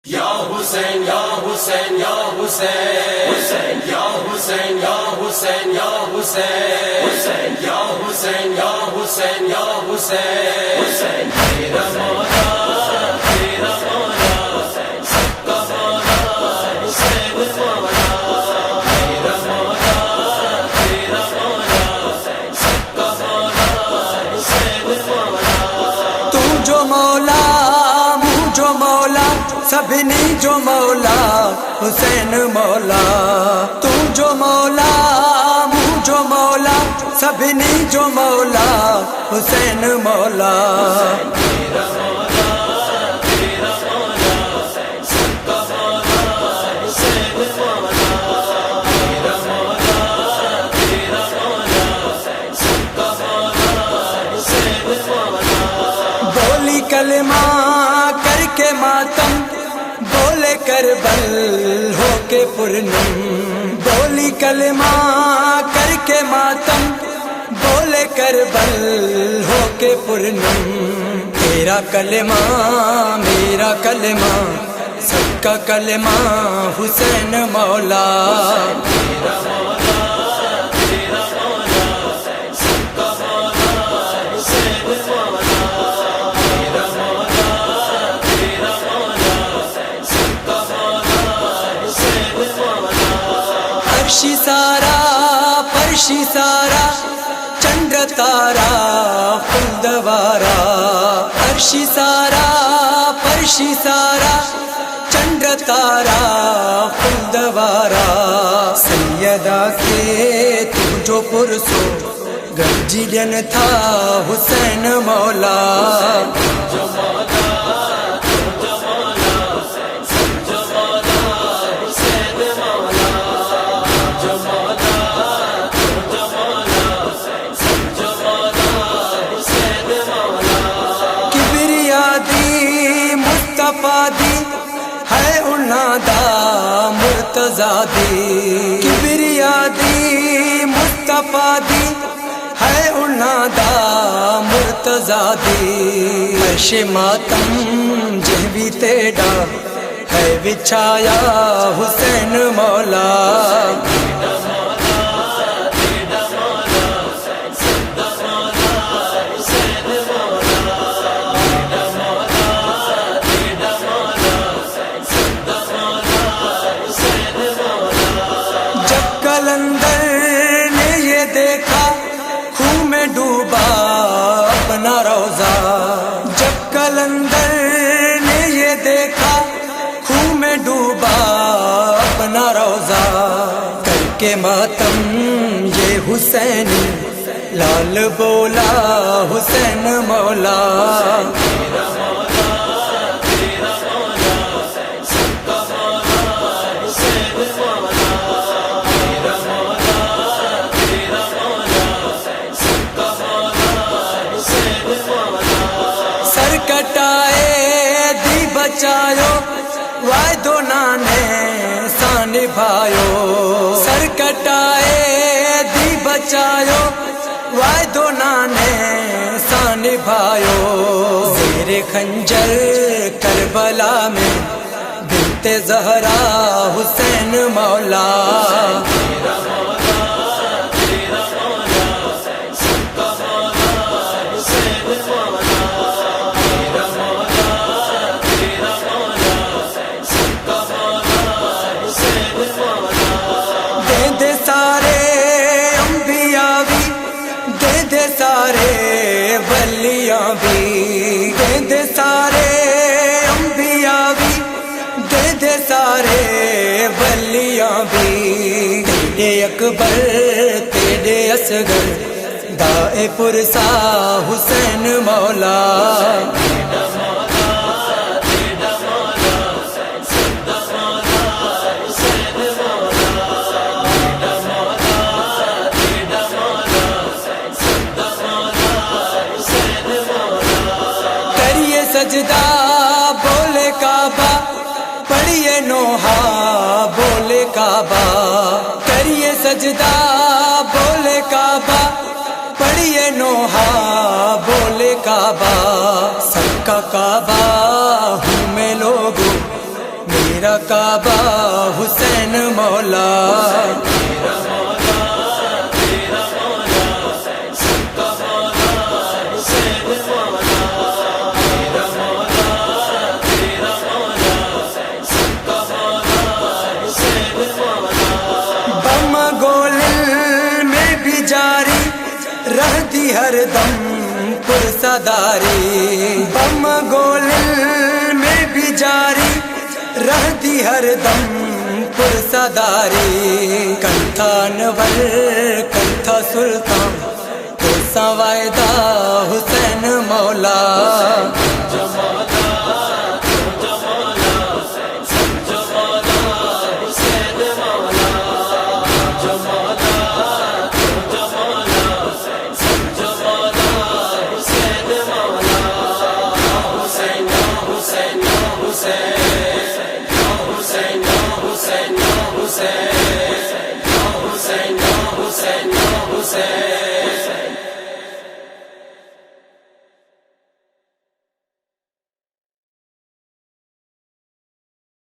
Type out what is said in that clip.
یا حسین یا حسین یا حسین یا حسین یا حسین یا حسین یا حسین یا حسین یا حسین تیرا مولا تیرا مولا سب کا مولا حسین مولا تیرا مولا تیرا مولا سب کا مولا حسین مولا تو جو مولا جو مولا سبنی جو مولا حسین مولا تو جو مولا جو مولا سبنی جو مولا حسین مولا تیرا مولا تیرا مولا سب کا مولا حسین مولا تیرا مولا تیرا مولا سب کا مولا حسین مولا بولی کلمہ کر کے ماتم بولے کربل ہو کے پرنم بولی کلمہ کر کے ماتم بولے کربل ہو کے پرنم تیرا کلمہ میرا کلمہ سب کا کلمہ حسین مولا تیرا مولا تیرا مولا سب کا مولا حسین مولا تیرا مولا تیرا مولا سب کا مولا حسین مولا عرشی سارا فرشی سارا چندر تارا خلدوارا عرشی سارا فرشی سارا چندر تارا خلدوارا سیدہ کے تو جو پرسو گرجین تھا حسین مولا جو مولا جو مولا جو مولا حسین مولا جو مولا جو مولا جو مولا حسین مولا کبریا دی مصطفیٰ دی ہے انہاں دا مرتضیٰ دی کبریا دی مصطفیٰ دی ہے انہاں دا مرتضیٰ دی عرش ماتم جہوی تیڑا ہے بچھایا حسین مولا تیرا مولا تیرا مولا سب کا مولا حسین مولا تیرا مولا تیرا مولا سب کا مولا حسین مولا جب کلندر نے یہ دیکھا خون میں ڈوبا اپنا روزہ جب کلندر نے یہ دیکھا خون میں ڈوبا اپنا روزہ کر کے ماتم یہ حسینی لال بولا حسین مولا تیرا مولا تیرا مولا سب کا مولا حسین مولا تیرا مولا تیرا مولا سب کا مولا حسین مولا سر کٹائے دی بچایو وعدو نانے سا نبھایو سر کٹائے دی بچایو وعدو نانے سا نبھایو زیر خنجر کربلا میں بنت زہرا حسین مولا تیرا مولا تیرا مولا سب کا مولا حسین مولا تیرا مولا تیرا مولا سب کا مولا حسین مولا دے دے سارے انبیاء بھی دے دے سارے ولیاں بھی دے دے سارے انبیاء بھی دے دے سارے ولیاں بھی تیرے اکبر تیرے اصغر دائے پرسا حسین مولا تیرا مولا تیرا مولا سب کا مولا حسین مولا تیرا مولا تیرا مولا سب کا مولا حسین مولا کریے سجدہ بولے کعبہ پڑھیے نوحہ بولے کعبہ کریے سجدہ بولے کعبہ پڑھیے نوحہ بولے کعبہ سب کا کعبہ ہوں میں لوگوں میرا کعبہ حسین مولا بم گول میں بھی جاری رہتی ہر دم پرسداری بم گول میں بھی جاری رہتی ہر دم پرسداری کنٹھا انور کنٹھا سلطان تو سوائدہ حسین مولا Hussein